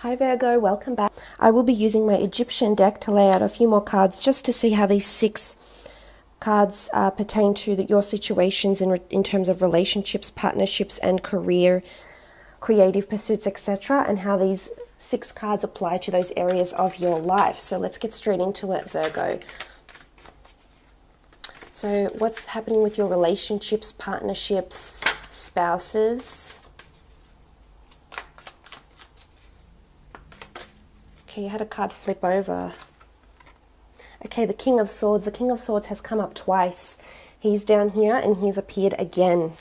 Hi Virgo, welcome back. I will be using my Egyptian deck to lay out a few more cards just to see how these 6 cards pertain to your situations in terms of relationships, partnerships and career, creative pursuits, etc. and how these 6 cards apply to those areas of your life. So let's get straight into it, Virgo. So what's happening with your relationships, partnerships, spouses? Okay, you had a card flip over. Okay, the King of Swords. The King of Swords has come up twice. He's down here and he's appeared again.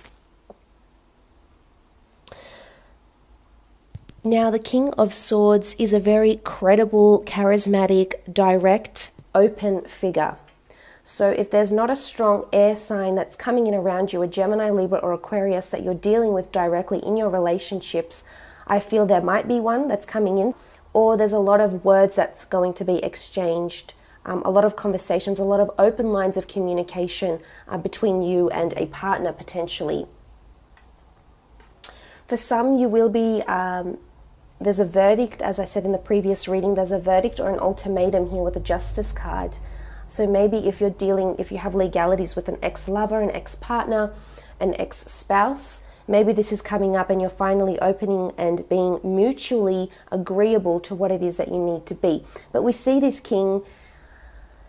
Now, the King of Swords is a very credible, charismatic, direct, open figure. So if there's not a strong air sign that's coming in around you, a Gemini, Libra or Aquarius that you're dealing with directly in your relationships, I feel there might be one that's coming in. Or there's a lot of words that's going to be exchanged, a lot of conversations, a lot of open lines of communication between you and a partner potentially. For some, you will be, there's a verdict, as I said in the previous reading, there's a verdict or an ultimatum here with a Justice card. So maybe if you have legalities with an ex-lover, an ex-partner, an ex-spouse, maybe this is coming up and you're finally opening and being mutually agreeable to what it is that you need to be. But we see this king,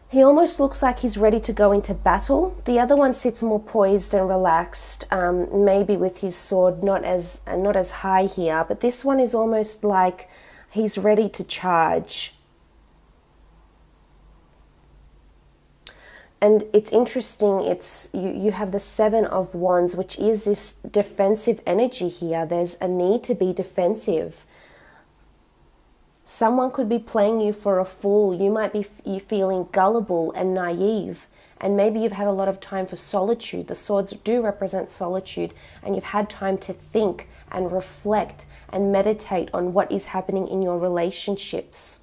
he almost looks like he's ready to go into battle. The other one sits more poised and relaxed, maybe with his sword not as high here. But this one is almost like he's ready to charge. And it's interesting, you have the 7 of Wands, which is this defensive energy here. There's a need to be defensive. Someone could be playing you for a fool. You might be feeling gullible and naive. And maybe you've had a lot of time for solitude. The swords do represent solitude. And you've had time to think and reflect and meditate on what is happening in your relationships.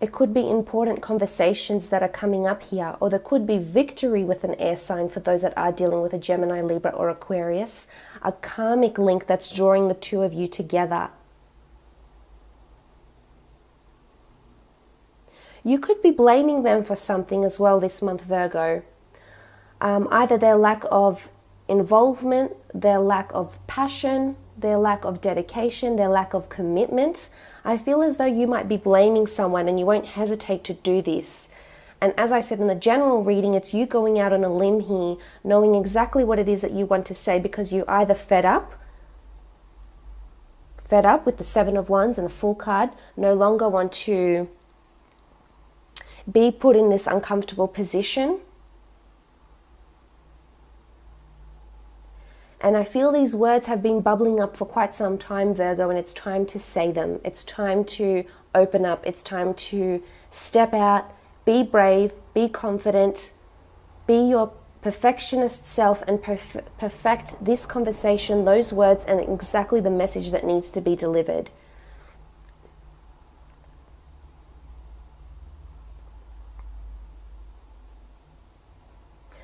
It could be important conversations that are coming up here, or there could be victory with an air sign for those that are dealing with a Gemini, Libra or Aquarius, a karmic link that's drawing the two of you together. You could be blaming them for something as well this month, Virgo. Either their lack of involvement, their lack of passion, their lack of dedication, their lack of commitment. I feel as though you might be blaming someone and you won't hesitate to do this. And as I said in the general reading, it's you going out on a limb here, knowing exactly what it is that you want to say, because you're either fed up with the 7 of Wands and the Fool card, no longer want to be put in this uncomfortable position. And I feel these words have been bubbling up for quite some time, Virgo, and it's time to say them. It's time to open up. It's time to step out, be brave, be confident, be your perfectionist self and perfect this conversation, those words, and exactly the message that needs to be delivered.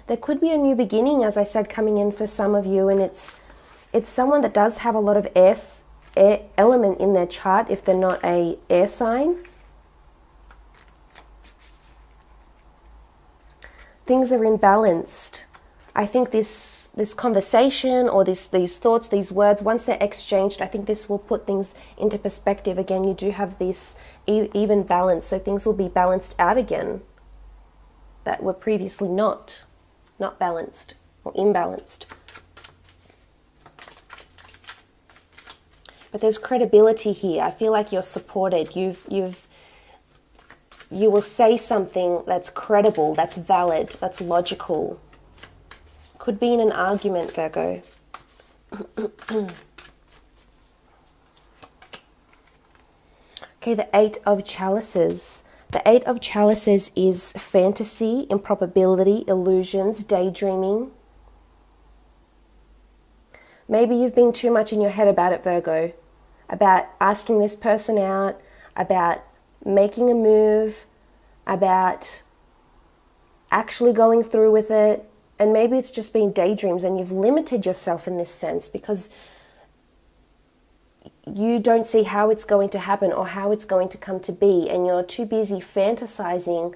There could be a new beginning, as I said, coming in for some of you, and it's someone that does have a lot of air element in their chart if they're not a air sign. Things are imbalanced. I think this conversation or these thoughts, these words, once they're exchanged, I think this will put things into perspective. Again, you do have this even balance, so things will be balanced out again that were previously not balanced or imbalanced. But there's credibility here. I feel like you're supported. You will say something that's credible, that's valid, that's logical. Could be in an argument, Virgo. Okay, the 8 of Chalices. The 8 of Chalices is fantasy, improbability, illusions, daydreaming. Maybe you've been too much in your head about it, Virgo. About asking this person out, about making a move, about actually going through with it. And maybe it's just been daydreams and you've limited yourself in this sense because you don't see how it's going to happen or how it's going to come to be, and you're too busy fantasizing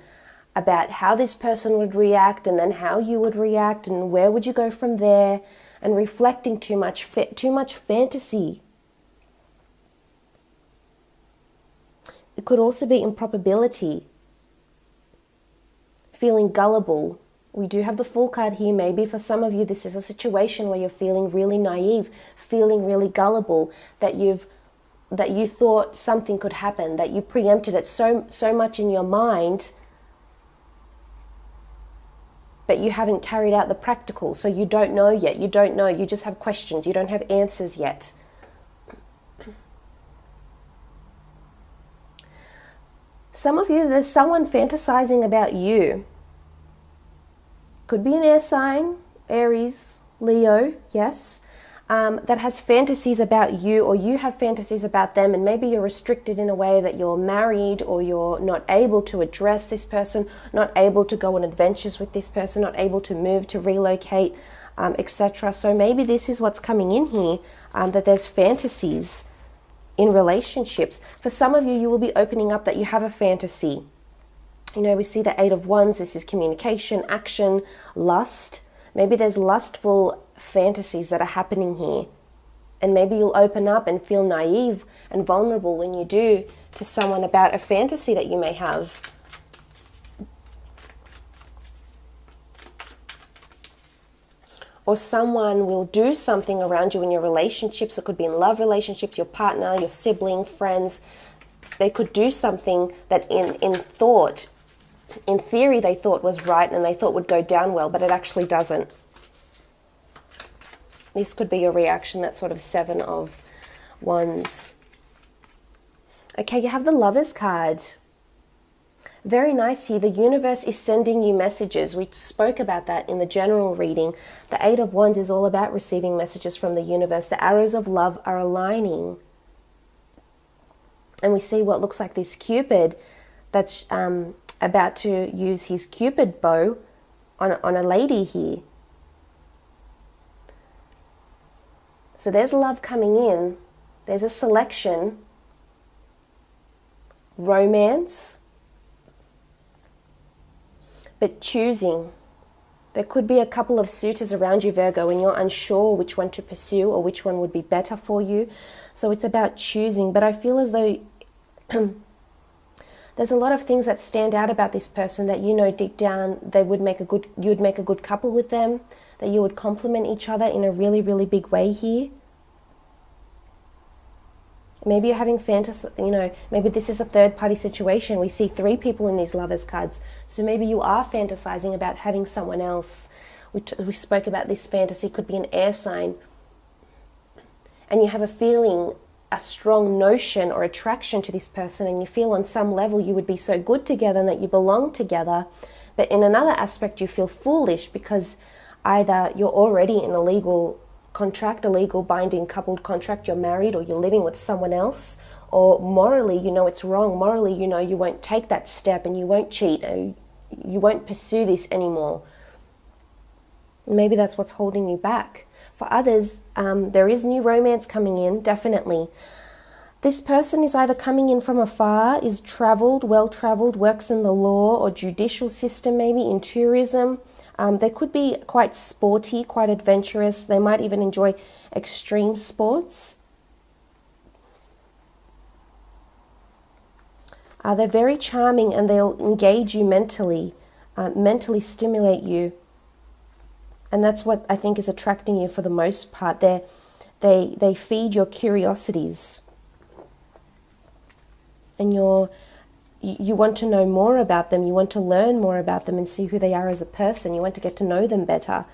about how this person would react and then how you would react and where would you go from there, and reflecting too much fantasy. It could also be improbability, feeling gullible. We do have the Fool card here. Maybe for some of you this is a situation where you're feeling really naive, feeling really gullible, that you thought something could happen, that you preempted it so much in your mind, but you haven't carried out the practical, so you don't know yet. You don't know. You just have questions. You don't have answers yet. Some of you, there's someone fantasizing about you. Could be an air sign, Aries, Leo, yes, that has fantasies about you, or you have fantasies about them, and maybe you're restricted in a way that you're married, or you're not able to address this person, not able to go on adventures with this person, not able to move, to relocate, etc. So maybe this is what's coming in here, that there's fantasies in relationships. For some of you, you will be opening up that you have a fantasy. You know, we see the 8 of Wands. This is communication, action, lust. Maybe there's lustful fantasies that are happening here. And maybe you'll open up and feel naive and vulnerable when you do to someone about a fantasy that you may have. Or someone will do something around you in your relationships. It could be in love relationships, your partner, your sibling, friends. They could do something that in thought, in theory, they thought was right and they thought would go down well, but it actually doesn't. This could be your reaction, that sort of 7 of Wands. Okay, you have the Lovers card. Very nice here. The universe is sending you messages. We spoke about that in the general reading. The 8 of Wands is all about receiving messages from the universe. The arrows of love are aligning. And we see what looks like this Cupid that's about to use his Cupid bow on a lady here. So there's love coming in. There's a selection. Romance. But choosing. There could be a couple of suitors around you, Virgo, and you're unsure which one to pursue or which one would be better for you. So it's about choosing. But I feel as though there's a lot of things that stand out about this person that you know deep down you'd make a good couple with them, that you would complement each other in a really, really big way here. Maybe you're having fantasy, you know, maybe this is a third-party situation. We see 3 people in these Lovers cards. So maybe you are fantasizing about having someone else. We spoke about this fantasy, could be an air sign. And you have a feeling, a strong notion or attraction to this person, and you feel on some level you would be so good together and that you belong together. But in another aspect, you feel foolish because either you're already in a legal contract, a legal binding coupled contract, you're married or you're living with someone else, or morally you know it's wrong, morally you know you won't take that step and you won't cheat, or you won't pursue this anymore. Maybe that's what's holding you back. For others, there is new romance coming in, definitely. This person is either coming in from afar, is traveled, well-traveled, works in the law or judicial system, maybe in tourism. They could be quite sporty, quite adventurous. They might even enjoy extreme sports. They're very charming and they'll engage you mentally, mentally stimulate you. And that's what I think is attracting you for the most part. They feed your curiosities. And you want to know more about them. You want to learn more about them and see who they are as a person. You want to get to know them better.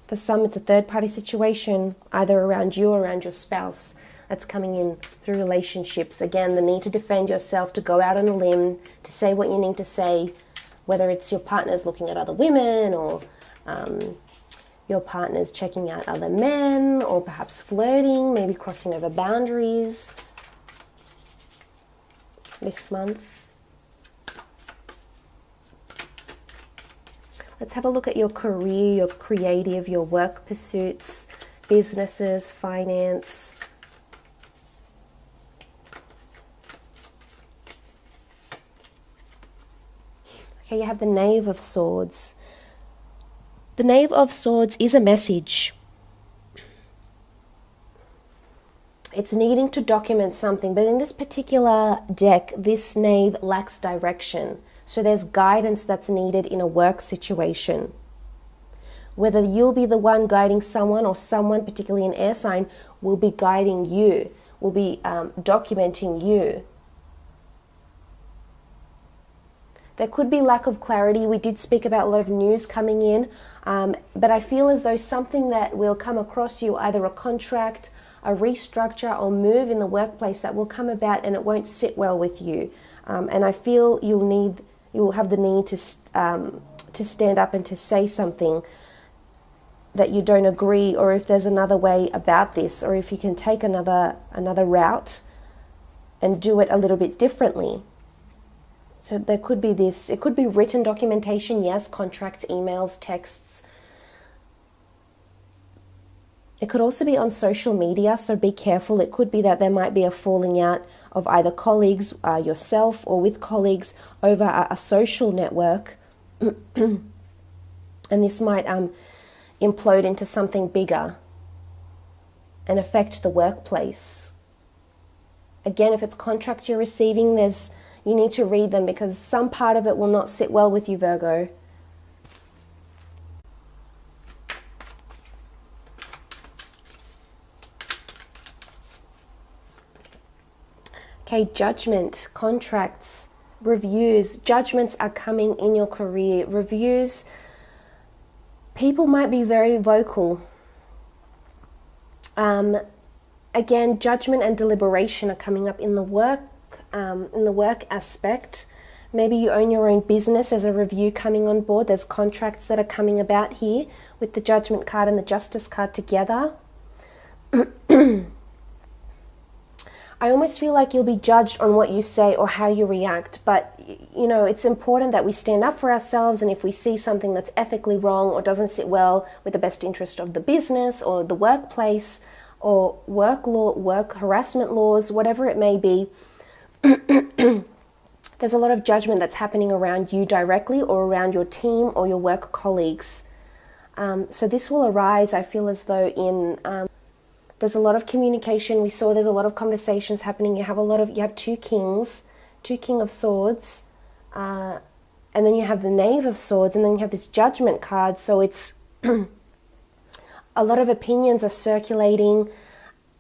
For some, it's a third-party situation, either around you or around your spouse, that's coming in through relationships. Again, the need to defend yourself, to go out on a limb, to say what you need to say, whether it's your partner's looking at other women or your partner's checking out other men, or perhaps flirting, maybe crossing over boundaries this month. Let's have a look at your career, your creative, your work pursuits, businesses, finance. Okay, you have the Knave of Swords. The Knave of Swords is a message. It's needing to document something, but in this particular deck, this Knave lacks direction. So there's guidance that's needed in a work situation. Whether you'll be the one guiding someone or someone, particularly an air sign, will be guiding you, will be documenting you. There could be lack of clarity. We did speak about a lot of news coming in, but I feel as though something that will come across you, either a contract, a restructure or move in the workplace that will come about, and it won't sit well with you. And I feel you'll have the need to stand up and to say something that you don't agree, or if there's another way about this, or if you can take another route and do it a little bit differently. So there could be this, it could be written documentation, yes, contracts, emails, texts. It could also be on social media, so be careful. It could be that there might be a falling out of either colleagues, yourself, or with colleagues over a social network. And this might implode into something bigger and affect the workplace. Again, if it's contracts you're receiving, you need to read them, because some part of it will not sit well with you, Virgo. Okay, judgment, contracts, reviews, judgments are coming in your career. Reviews, people might be very vocal. Again, judgment and deliberation are coming up in the work aspect. Maybe you own your own business. There's a review coming on board. There's contracts that are coming about here with the Judgment card and the Justice card together. I almost feel like you'll be judged on what you say or how you react, but you know, it's important that we stand up for ourselves, and if we see something that's ethically wrong or doesn't sit well with the best interest of the business or the workplace or work law, work harassment laws, whatever it may be, there's a lot of judgment that's happening around you directly or around your team or your work colleagues. So this will arise, I feel as though there's a lot of communication. We saw there's a lot of conversations happening. You have two kings, King of Swords, and then you have the Knave of Swords, and then you have this Judgment card. So it's a lot of opinions are circulating.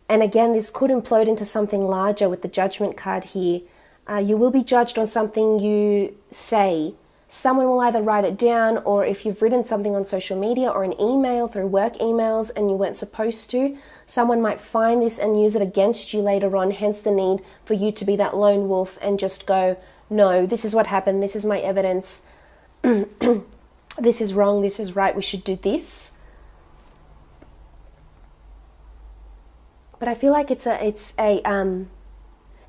And again, this could implode into something larger with the Judgment card here. You will be judged on something you say. Someone will either write it down, or if you've written something on social media or an email through work emails and you weren't supposed to, someone might find this and use it against you later on, hence the need for you to be that lone wolf and just go, no, this is what happened, this is my evidence, this is wrong, this is right, we should do this. But I feel like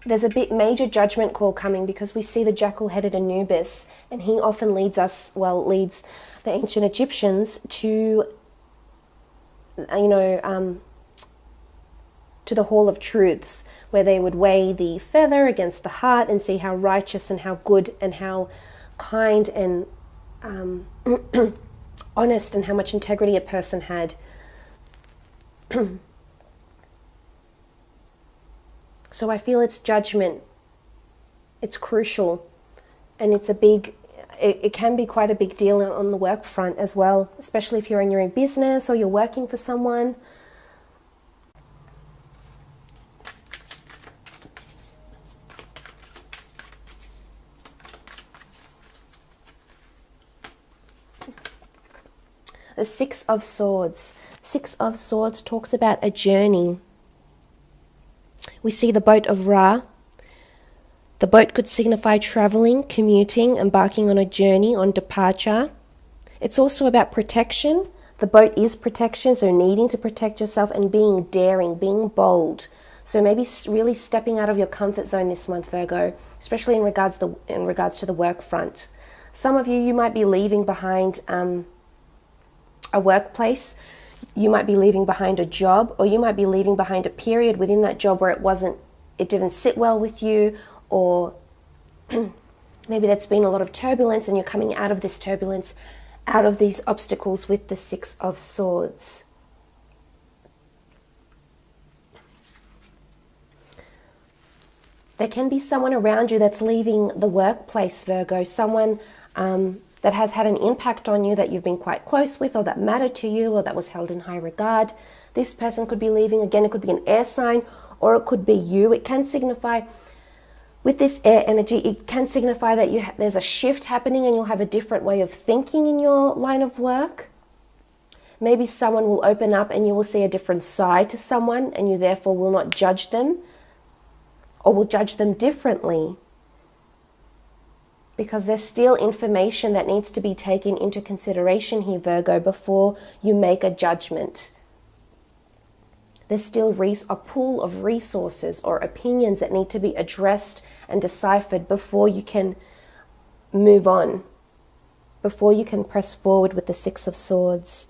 there's a bit major judgment call coming, because we see the jackal-headed Anubis, and he often leads the ancient Egyptians to, to the Hall of Truths, where they would weigh the feather against the heart and see how righteous and how good and how kind and honest and how much integrity a person had. So I feel it's judgment. It's crucial, and it can be quite a big deal on the work front as well, especially if you're in your own business or you're working for someone. The Six of Swords. Six of Swords talks about a journey. We see the boat of Ra. The boat could signify traveling, commuting, embarking on a journey, on departure. It's also about protection. The boat is protection, so needing to protect yourself and being daring, being bold. So maybe really stepping out of your comfort zone this month, Virgo, especially in regards to the work front. Some of you might be leaving behind a workplace. You might be leaving behind a job, or you might be leaving behind a period within that job where it didn't sit well with you, or maybe that's been a lot of turbulence and you're coming out of this turbulence, out of these obstacles with the Six of Swords. There can be someone around you that's leaving the workplace, Virgo, someone that has had an impact on you that you've been quite close with, or that mattered to you, or that was held in high regard. This person could be leaving. Again, it could be an air sign, or it could be you. It can signify, with this air energy, it can signify that there's a shift happening and you'll have a different way of thinking in your line of work. Maybe someone will open up and you will see a different side to someone, and you therefore will not judge them, or will judge them differently, because there's still information that needs to be taken into consideration here, Virgo, before you make a judgment. There's still a pool of resources or opinions that need to be addressed and deciphered before you can move on, before you can press forward with the Six of Swords.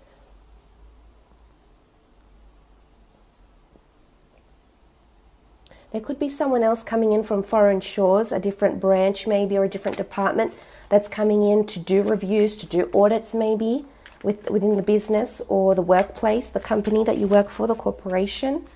There could be someone else coming in from foreign shores, a different branch maybe, or a different department that's coming in to do reviews, to do audits maybe within the business or the workplace, the company that you work for, the corporation.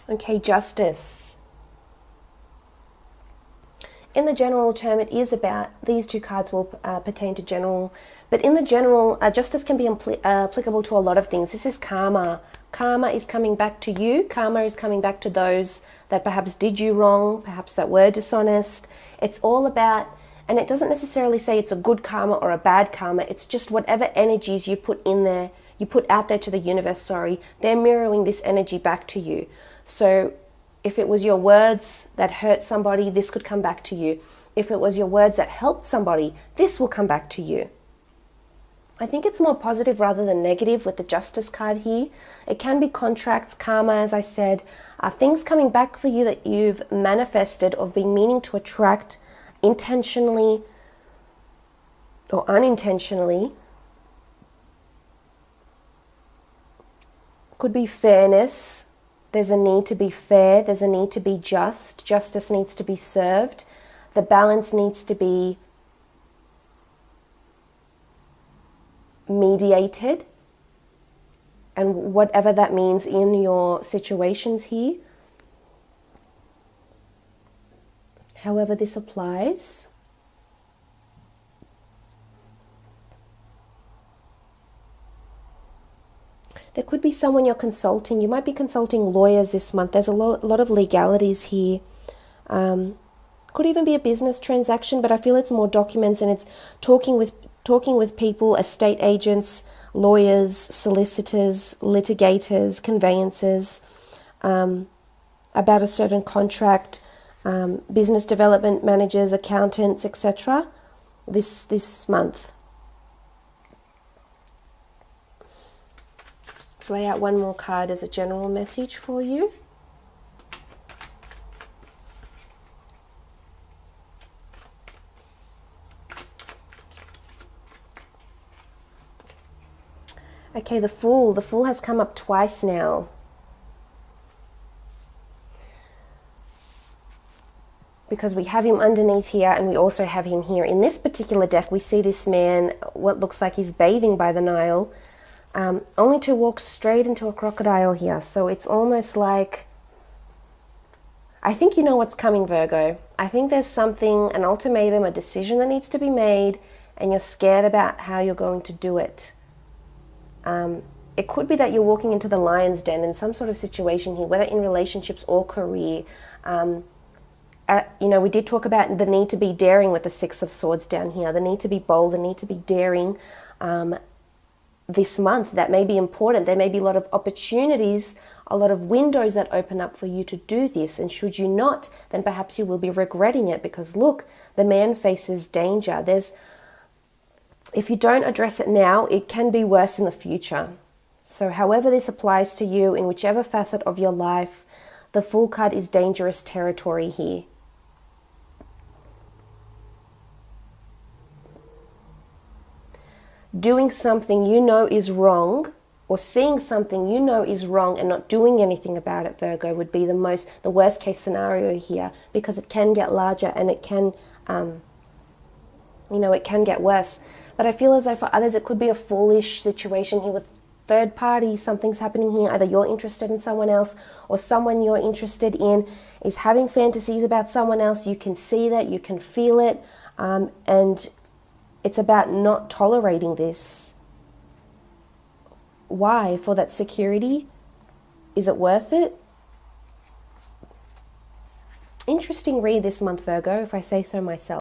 Okay, Justice. In the general term, it is about, these two cards will pertain to general, but in the general, justice can be applicable to a lot of things. This is karma. Karma is coming back to you. Karma is coming back to those that perhaps did you wrong, perhaps that were dishonest. It's all about, and it doesn't necessarily say it's a good karma or a bad karma. It's just whatever energies you put in there, you put out there to the universe, they're mirroring this energy back to you. So if it was your words that hurt somebody, this could come back to you. If it was your words that helped somebody, this will come back to you. I think it's more positive rather than negative with the Justice card here. It can be contracts, karma, as I said, things coming back for you that you've manifested or been meaning to attract intentionally or unintentionally. Could be fairness. There's a need to be fair. There's a need to be just. Justice needs to be served. The balance needs to be mediated. And whatever that means in your situations here. However this applies. There could be someone you're consulting. You might be consulting lawyers this month. There's a lot of legalities here. Could even be a business transaction, but I feel it's more documents, and it's talking with people, estate agents, lawyers, solicitors, litigators, conveyancers, about a certain contract, business development managers, accountants, etc. This month. Let's lay out one more card as a general message for you. Okay, the Fool. The Fool has come up twice now. Because we have him underneath here and we also have him here. In this particular deck, we see this man, what looks like he's bathing by the Nile, only to walk straight into a crocodile here. So it's almost like, I think you know what's coming, Virgo. I think there's something, an ultimatum, a decision that needs to be made, and you're scared about how you're going to do it. It could be that you're walking into the lion's den in some sort of situation here, whether in relationships or career. You know, we did talk about the need to be daring with the Six of Swords down here, the need to be bold, the need to be daring. this month that may be important. There may be a lot of opportunities, a lot of windows that open up for you to do this. And should you not, then perhaps you will be regretting it, because look, the man faces danger. If you don't address it now, it can be worse in the future. So however this applies to you, in whichever facet of your life, the Fool card is dangerous territory here. Doing something you know is wrong, or seeing something you know is wrong and not doing anything about it, Virgo, would be the worst case scenario here, because it can get larger and it can, it can get worse. But I feel as though for others it could be a foolish situation here with third party. Something's happening here. Either you're interested in someone else, or someone you're interested in is having fantasies about someone else. You can see that, you can feel it, and it's about not tolerating this. Why? For that security? Is it worth it? Interesting read this month, Virgo, if I say so myself.